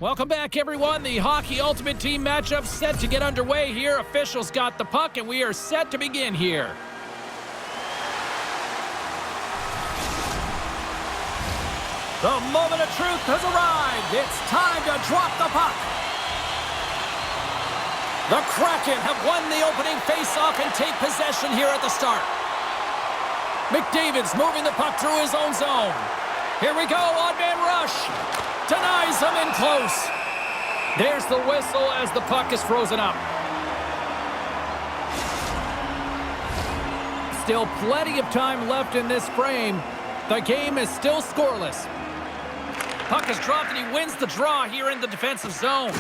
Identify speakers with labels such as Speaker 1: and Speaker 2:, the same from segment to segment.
Speaker 1: Welcome back, everyone. The Hockey Ultimate Team matchup set to get underway here. Officials got the puck, and we are set to begin here. The moment of truth has arrived. It's time to drop the puck. The Kraken have won the opening faceoff and take possession here at the start. McDavid's moving the puck through his own zone. Here we go, odd man rush. Denies him in close. There's the whistle as the puck is frozen up. Still plenty of time left in this frame. The game is still scoreless. Puck is dropped and he wins the draw here in the defensive zone.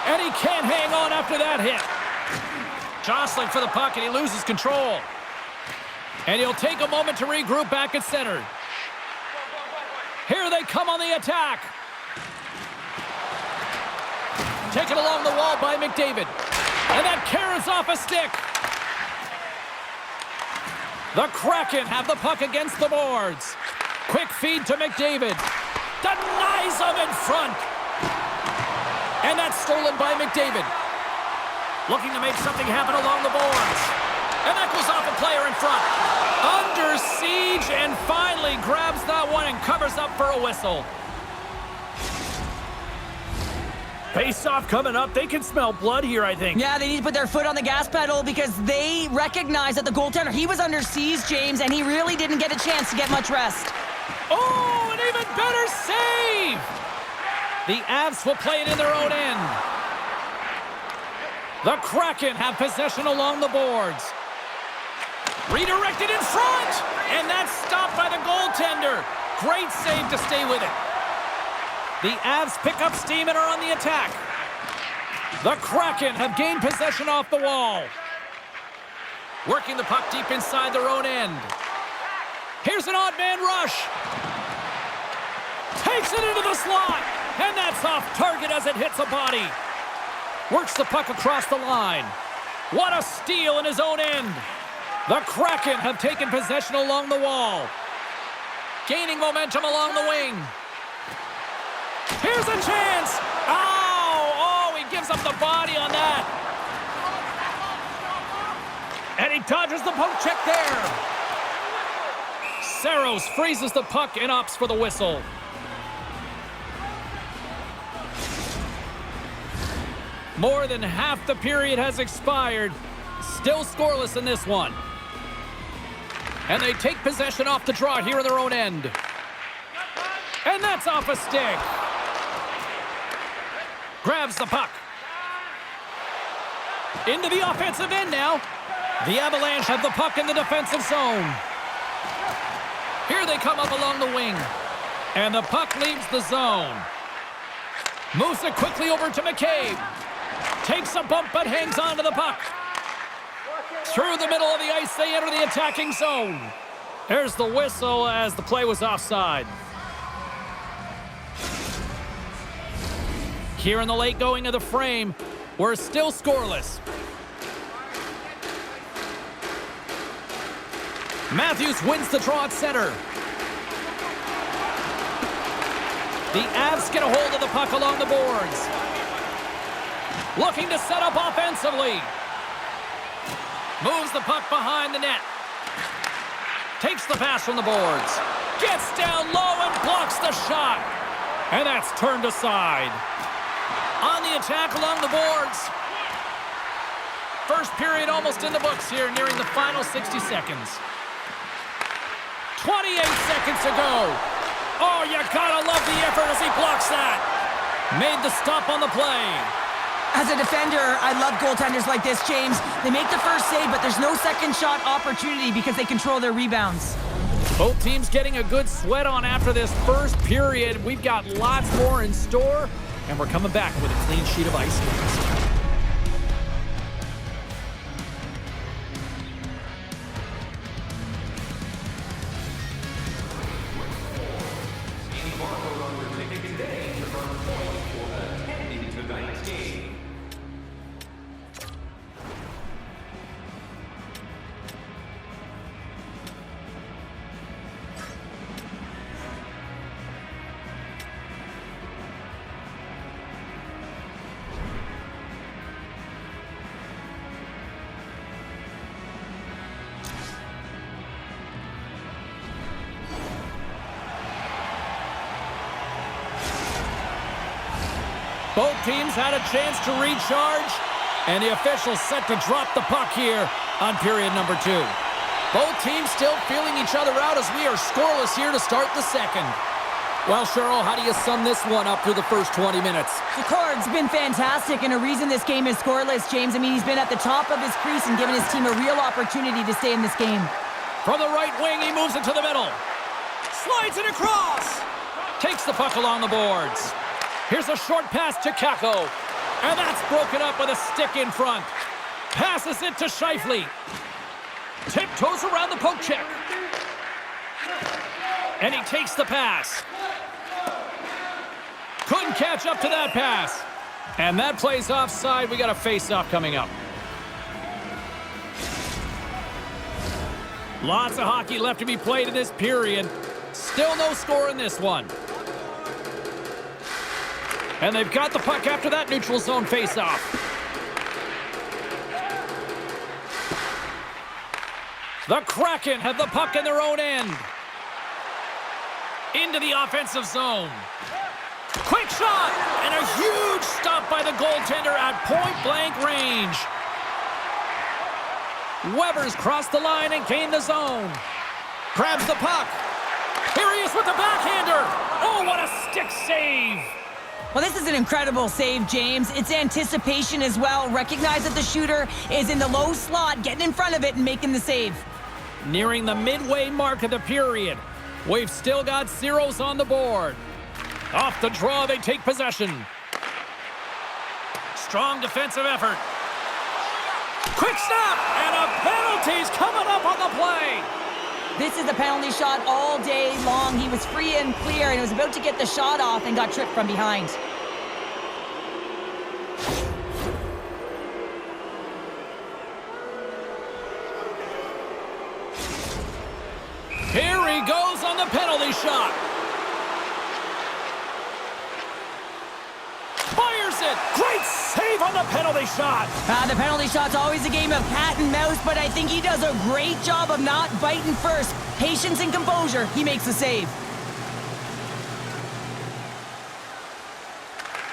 Speaker 1: And he can't hang on after that hit. Jostling for the puck and he loses control. And he'll take a moment to regroup back at center. Here they come on the attack. Taken along the wall by McDavid. And that carries off a stick. The Kraken have the puck against the boards. Quick feed to McDavid. Denies him in front. And that's stolen by McDavid. Looking to make something happen along the boards. And that goes off a player in front. Under siege and finally grabs that one and covers up for a whistle. Face-off coming up. They can smell blood here, I think.
Speaker 2: Yeah, they need to put their foot on the gas pedal because they recognize that the goaltender, he was under siege, James, and he really didn't get a chance to get much rest.
Speaker 1: Oh, an even better save! The Avs will play it in their own end. The Kraken have possession along the boards. Redirected in front! And that's stopped by the goaltender. Great save to stay with it. The Avs pick up steam and are on the attack. The Kraken have gained possession off the wall. Working the puck deep inside their own end. Here's an odd man rush. Takes it into the slot. And that's off target as it hits a body. Works the puck across the line. What a steal in his own end. The Kraken have taken possession along the wall. Gaining momentum along the wing. Here's a chance. Oh, he gives up the body on that. And he dodges the poke check there. Saros freezes the puck and opts for the whistle. More than half the period has expired. Still scoreless in this one. And they take possession off the draw here in their own end. And that's off a stick. Grabs the puck. Into the offensive end now. The Avalanche have the puck in the defensive zone. Here they come up along the wing. And the puck leaves the zone. Moves it quickly over to McCabe. Takes a bump but hangs on to the puck. Through the middle of the ice, they enter the attacking zone. There's the whistle as the play was offside. Here in the late going of the frame, we're still scoreless. Matthews wins the draw at center. The Avs get a hold of the puck along the boards. Looking to set up offensively. Moves the puck behind the net. Takes the pass from the boards. Gets down low and blocks the shot. And that's turned aside. On the attack along the boards. First period almost in the books here, nearing the final 60 seconds. 28 seconds to go. Oh, you gotta love the effort as he blocks that. Made the stop on the play.
Speaker 2: As a defender, I love goaltenders like this, James. They make the first save, but there's no second shot opportunity because they control their rebounds.
Speaker 1: Both teams getting a good sweat on after this first period. We've got lots more in store, and we're coming back with a clean sheet of ice next. Both teams had a chance to recharge, and the officials set to drop the puck here on period number 2. Both teams still feeling each other out as we are scoreless here to start the second. Well, Cheryl, how do you sum this one up through the first 20 minutes?
Speaker 2: The card's been fantastic, and a reason this game is scoreless, James. I mean, he's been at the top of his crease and given his team a real opportunity to stay in this game.
Speaker 1: From the right wing, he moves it to the middle. Slides it across. Takes the puck along the boards. Here's a short pass to Kako. And that's broken up with a stick in front. Passes it to Scheifele. Tiptoes around the poke check. And he takes the pass. Couldn't catch up to that pass. And that plays offside. We got a face-off coming up. Lots of hockey left to be played in this period. Still no score in this one. And they've got the puck after that neutral zone face-off. The Kraken have the puck in their own end. Into the offensive zone. Quick shot! And a huge stop by the goaltender at point-blank range. Weber's crossed the line and gained the zone. Grabs the puck. Here he is with the backhander. Oh, what a stick save!
Speaker 2: Well, this is an incredible save, James. It's anticipation as well. Recognize that the shooter is in the low slot, getting in front of it and making the save.
Speaker 1: Nearing the midway mark of the period. We've still got zeros on the board. Off the draw, they take possession. Strong defensive effort. Quick snap, and a penalty's coming up on the play.
Speaker 2: This is a penalty shot all day long. He was free and clear and was about to get the shot off and got tripped from behind.
Speaker 1: Here he goes on the penalty shot. Fires it. Great save on the penalty shot.
Speaker 2: The penalty shot's always a game of cat and mouse, but I think he does a great job of not biting first. Patience and composure. He makes the save.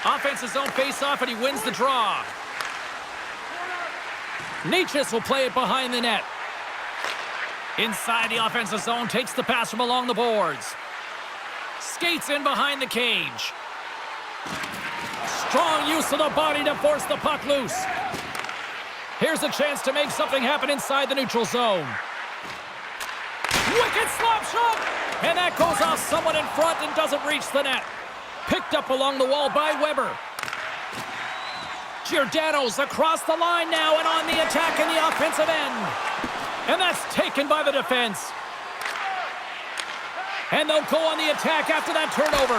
Speaker 1: Offensive zone face-off, and he wins the draw. Nietzsche will play it behind the net. Inside the offensive zone, takes the pass from along the boards. Skates in behind the cage. Strong use of the body to force the puck loose. Here's a chance to make something happen inside the neutral zone. Wicked slap shot! And that goes off someone in front and doesn't reach the net. Picked up along the wall by Weber. Giordano's across the line now and on the attack in the offensive end. And that's taken by the defense. And they'll go on the attack after that turnover.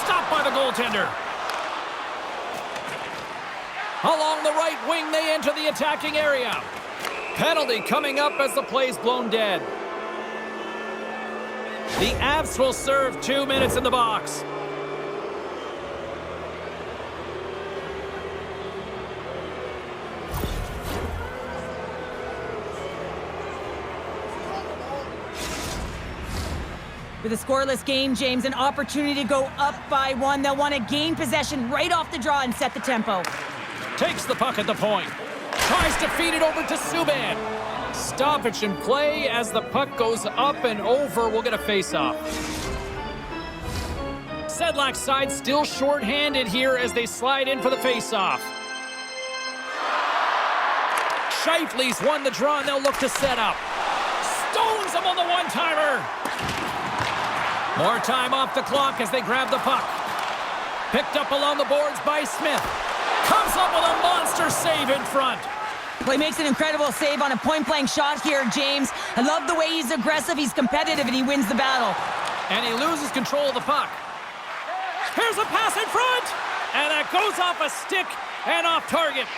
Speaker 1: Stopped by the goaltender. Along the right wing, they enter the attacking area. Penalty coming up as the play's blown dead. The Avs will serve 2 minutes in the box.
Speaker 2: With a scoreless game, James, an opportunity to go up by 1. They'll want to gain possession right off the draw and set the tempo.
Speaker 1: Takes the puck at the point. Tries to feed it over to Subban. Stoppage in play as the puck goes up and over. We'll get a face-off. Sedlak's side still short-handed here as they slide in for the face-off. Scheifele's won the draw, and they'll look to set up. Stones him on the one-timer. More time off the clock as they grab the puck. Picked up along the boards by Smith. Comes up with a monster save in front.
Speaker 2: Well, he makes an incredible save on a point-blank shot here, James. I love the way he's aggressive, he's competitive, and he wins the battle.
Speaker 1: And he loses control of the puck. Here's a pass in front! And that goes off a stick and off target.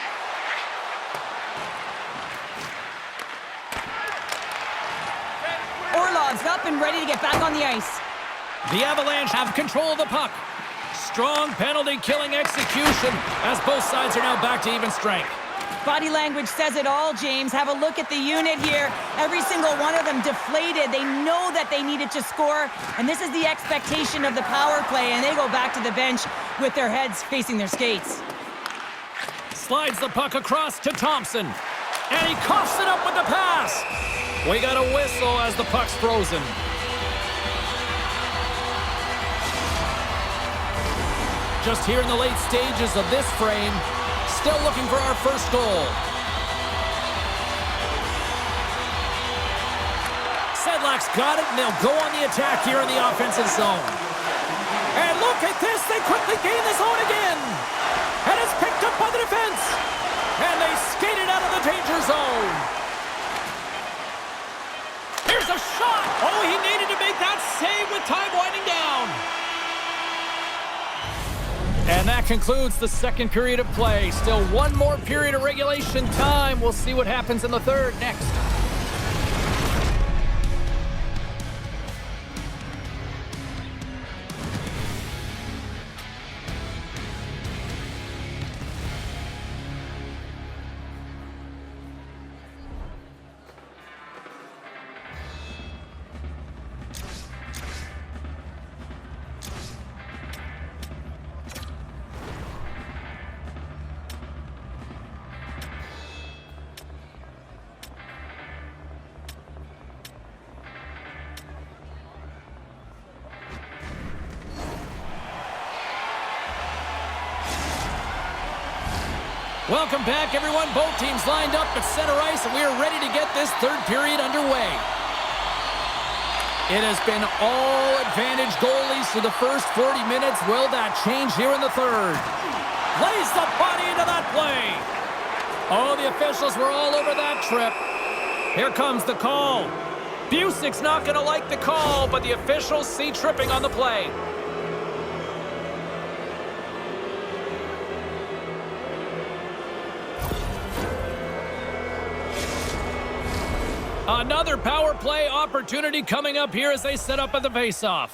Speaker 2: Orlov's up and ready to get back on the ice.
Speaker 1: The Avalanche have control of the puck. Strong penalty-killing execution as both sides are now back to even strength.
Speaker 2: Body language says it all, James. Have a look at the unit here. Every single one of them deflated. They know that they needed to score, and this is the expectation of the power play, and they go back to the bench with their heads facing their skates.
Speaker 1: Slides the puck across to Thompson, and he coughs it up with the pass. We got a whistle as the puck's frozen. Just here in the late stages of this frame, still looking for our first goal. Sedlak's got it, and they'll go on the attack here in the offensive zone. And look at this, they quickly gain the zone again. And it's picked up by the defense. And they skate it out of the danger zone. Here's a shot. Oh, he needed to make that save with time winding down. And that concludes the second period of play. Still one more period of regulation time. We'll see what happens in the third next. Welcome back, everyone. Both teams lined up at center ice, and we are ready to get this third period underway. It has been all advantage goalies for the first 40 minutes. Will that change here in the third? Lays the body into that play. Oh, the officials were all over that trip. Here comes the call. Busic's not going to like the call, but the officials see tripping on the play. Another power play opportunity coming up here as they set up at the faceoff.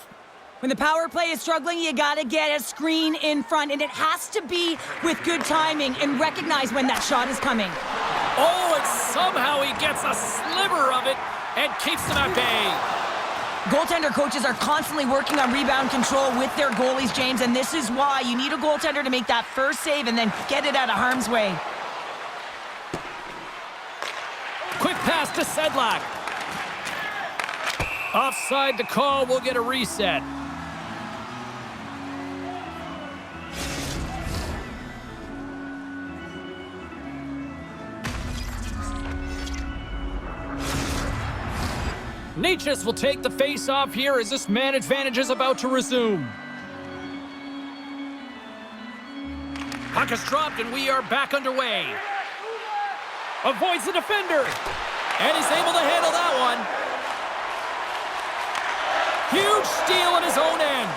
Speaker 2: When the power play is struggling, you got to get a screen in front, and it has to be with good timing and recognize when that shot is coming.
Speaker 1: Oh, and somehow he gets a sliver of it and keeps them at bay.
Speaker 2: Goaltender coaches are constantly working on rebound control with their goalies, James, and this is why you need a goaltender to make that first save and then get it out of harm's way.
Speaker 1: Quick pass to Sedlak. Offside the call, we'll get a reset. Necas will take the face-off here as this man advantage is about to resume. Puck is dropped and we are back underway. Avoids the defender. And he's able to handle that one. Huge steal in his own end.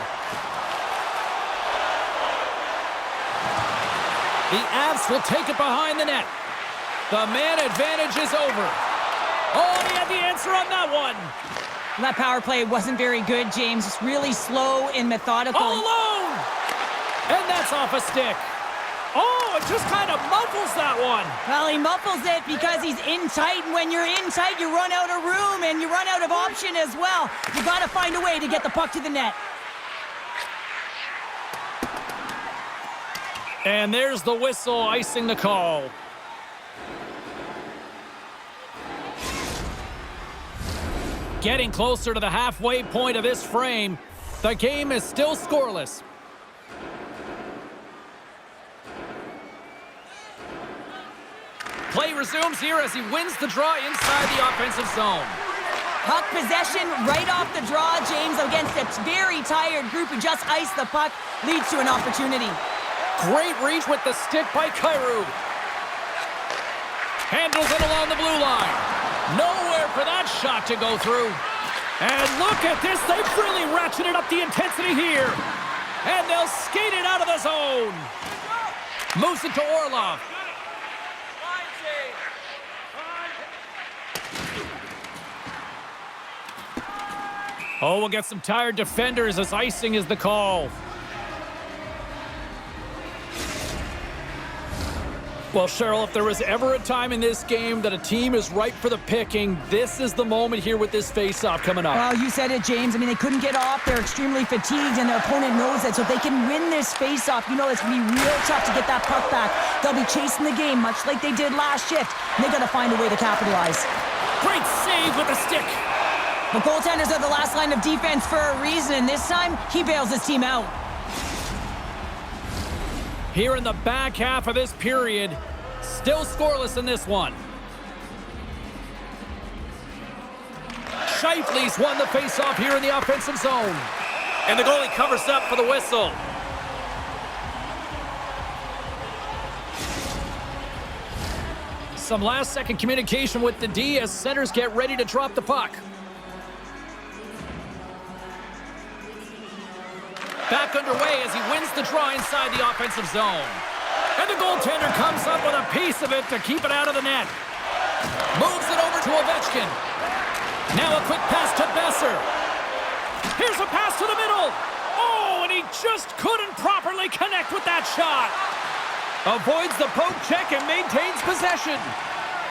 Speaker 1: The Avs will take it behind the net. The man advantage is over. Oh, he had the answer on that one.
Speaker 2: That power play wasn't very good, James. It's really slow and methodical.
Speaker 1: All alone! And that's off a stick. Oh, it just kind of muffles that one.
Speaker 2: Well, he muffles it because he's in tight, and when you're in tight, you run out of room, and you run out of option as well. You got to find a way to get the puck to the net.
Speaker 1: And there's the whistle icing the call. Getting closer to the halfway point of this frame, the game is still scoreless. Play resumes here as he wins the draw inside the offensive zone.
Speaker 2: Puck possession right off the draw, James, against a very tired group who just iced the puck, leads to an opportunity.
Speaker 1: Great reach with the stick by Kyrou. Handles it along the blue line. Nowhere for that shot to go through. And look at this, they've really ratcheted up the intensity here. And they'll skate it out of the zone. Moves it to Orlov. Oh, we'll get some tired defenders as icing is the call. Well, Cheryl, if there was ever a time in this game that a team is ripe for the picking, this is the moment here with this face-off coming up.
Speaker 2: Well, you said it, James. I mean, they couldn't get off. They're extremely fatigued, and their opponent knows it. So if they can win this face-off, you know it's going to be real tough to get that puck back. They'll be chasing the game, much like they did last shift. And they got to find a way to capitalize.
Speaker 1: Great save with the stick.
Speaker 2: The goaltenders are the last line of defense for a reason, and this time, he bails his team out.
Speaker 1: Here in the back half of this period, still scoreless in this one. Scheifele's won the face-off here in the offensive zone. And the goalie covers up for the whistle. Some last-second communication with the D as centers get ready to drop the puck. Back underway as he wins the draw inside the offensive zone. And the goaltender comes up with a piece of it to keep it out of the net. Moves it over to Ovechkin. Now a quick pass to Besser. Here's a pass to the middle. Oh, and he just couldn't properly connect with that shot. Avoids the poke check and maintains possession.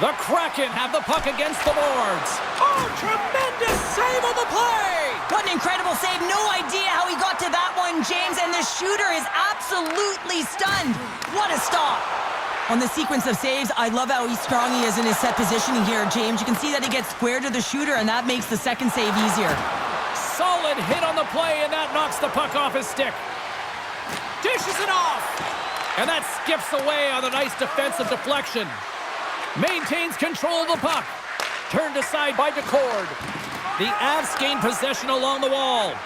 Speaker 1: The Kraken have the puck against the boards. Oh, tremendous save on the play!
Speaker 2: What an incredible save. No idea how he got to that one, James, and the shooter is absolutely stunned. What a stop. On the sequence of saves, I love how strong he is in his set positioning here, James. You can see that he gets square to the shooter, and that makes the second save easier.
Speaker 1: Solid hit on the play, and that knocks the puck off his stick. Dishes it off. And that skips away on a nice defensive deflection. Maintains control of the puck. Turned aside by DeCord. The Avs gain possession along the wall.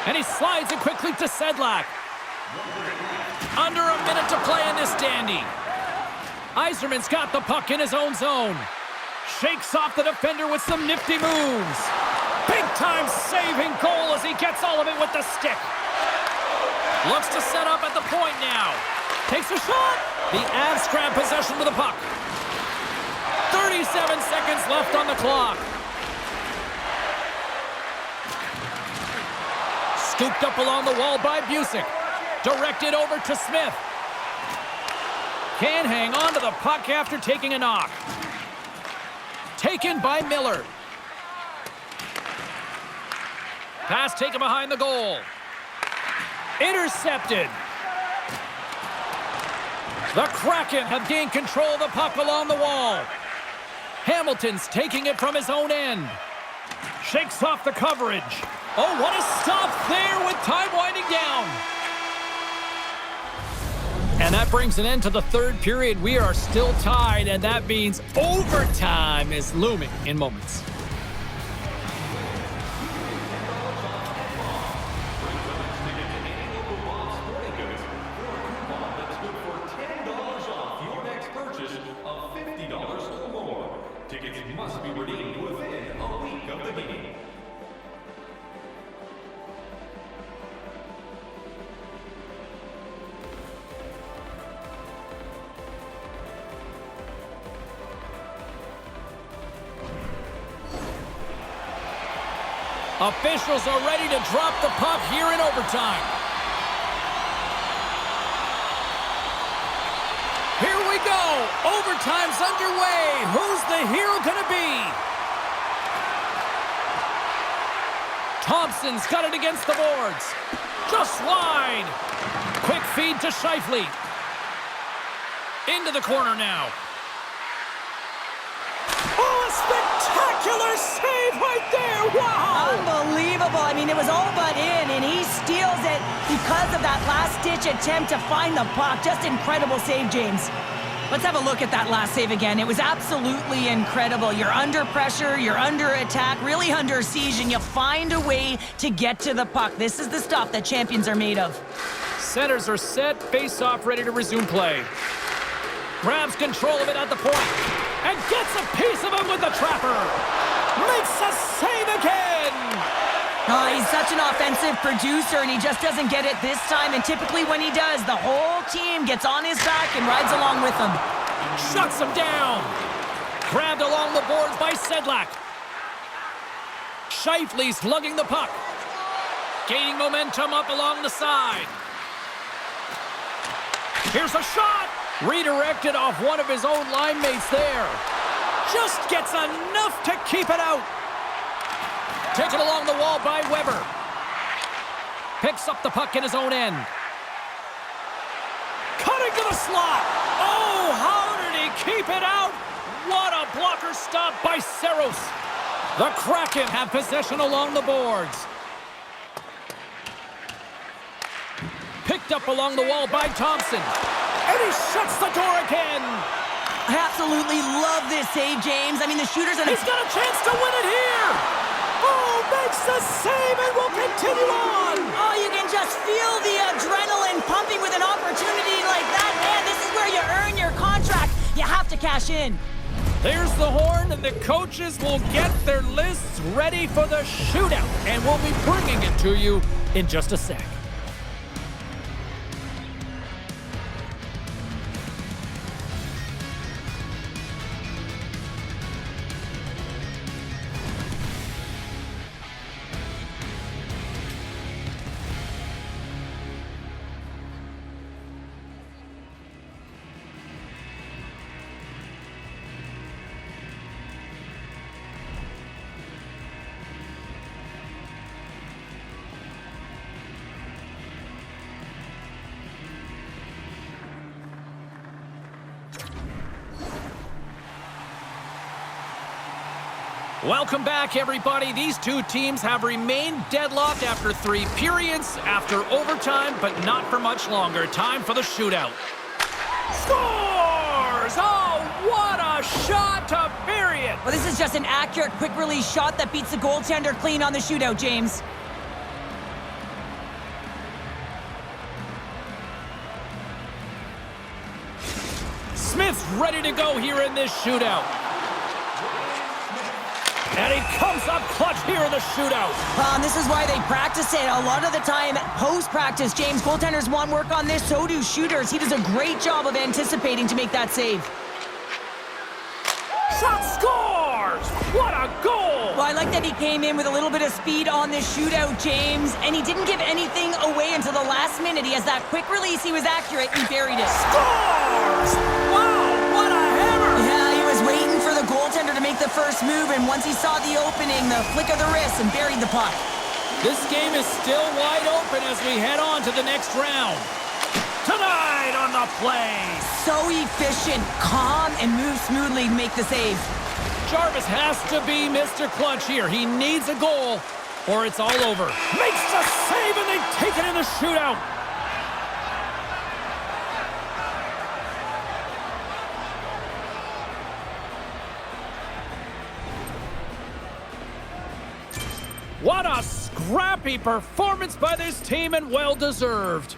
Speaker 1: And he slides it quickly to Sedlak. Under a minute to play in this dandy. Yzerman's got the puck in his own zone. Shakes off the defender with some nifty moves. Big-time saving goal as he gets all of it with the stick. Looks to set up at the point now. Takes a shot. The Avs grab possession with the puck. 37 seconds left on the clock. Scooped up along the wall by Busick. Directed over to Smith. Can't hang on to the puck after taking a knock. Taken by Miller. Pass taken behind the goal. Intercepted. The Kraken have gained control of the puck along the wall. Hamilton's taking it from his own end. Shakes off the coverage. Oh, what a stop there with time winding down. And that brings an end to the third period. We are still tied, and that means overtime is looming in moments.
Speaker 3: Must be redeemed within a week of the game.
Speaker 1: Officials are ready to drop the puck here in overtime. Here we go. Overtime's underway. Who's the hero gonna be? Thompson's got it against the boards. Just wide. Quick feed to Scheifele. Into the corner now. Oh, a spectacular save right there. Wow.
Speaker 2: Unbelievable. I mean, it was all but in, and he steals it because of that last-ditch attempt to find the puck. Just incredible save, James. Let's have a look at that last save again. It was absolutely incredible. You're under pressure, you're under attack, really under siege, and you find a way to get to the puck. This is the stuff that champions are made of.
Speaker 1: Centers are set, face-off, ready to resume play. Grabs control of it at the point, and gets a piece of it with the trapper. Makes a save again!
Speaker 2: Oh, he's such an offensive producer, and he just doesn't get it this time. And typically when he does, the whole team gets on his back and rides along with him.
Speaker 1: Shuts him down. Grabbed along the boards by Sedlak. Scheifele's lugging the puck. Gaining momentum up along the side. Here's a shot. Redirected off one of his own line mates there. Just gets enough to keep it out. Taken along the wall by Weber. Picks up the puck in his own end. Cutting to the slot. Oh, how did he keep it out? What a blocker stop by Saros. The Kraken have possession along the boards. Picked up along the wall by Thompson. And he shuts the door again.
Speaker 2: I absolutely love this save, James. I mean, the shooter's in a...
Speaker 1: He's got a chance to win it here. Oh, makes the save and will continue on.
Speaker 2: Oh, you can just feel the adrenaline pumping with an opportunity like that. Man, this is where you earn your contract. You have to cash in.
Speaker 1: There's the horn, and the coaches will get their lists ready for the shootout. And we'll be bringing it to you in just a sec. Welcome back, everybody. These two teams have remained deadlocked after 3 periods, after overtime, but not for much longer. Time for the shootout. Scores! Oh, what a shot to bury it!
Speaker 2: Well, this is just an accurate, quick-release shot that beats the goaltender clean on the shootout, James.
Speaker 1: Smith's ready to go here in this shootout. And he comes up clutch here in the shootout.
Speaker 2: This is why they practice it. A lot of the time, post-practice, James, goaltenders want work on this, so do shooters. He does a great job of anticipating to make that save.
Speaker 1: Shot scores! What a goal!
Speaker 2: Well, I like that he came in with a little bit of speed on this shootout, James, and he didn't give anything away until the last minute. He has that quick release. He was accurate. He buried it.
Speaker 1: Scores! Wow, what a hammer!
Speaker 2: Yeah, he was waiting for the goaltender to make the first move, and once he saw the opening, the flick of the wrist, and buried the puck.
Speaker 1: This game is still wide open as we head on to the next round. Tonight on the play.
Speaker 2: So efficient, calm, and moves smoothly to make the save.
Speaker 1: Jarvis has to be Mr. Clutch here. He needs a goal, or it's all over. Makes the save, and they take it in the shootout. What a scrappy performance by this team, and well-deserved.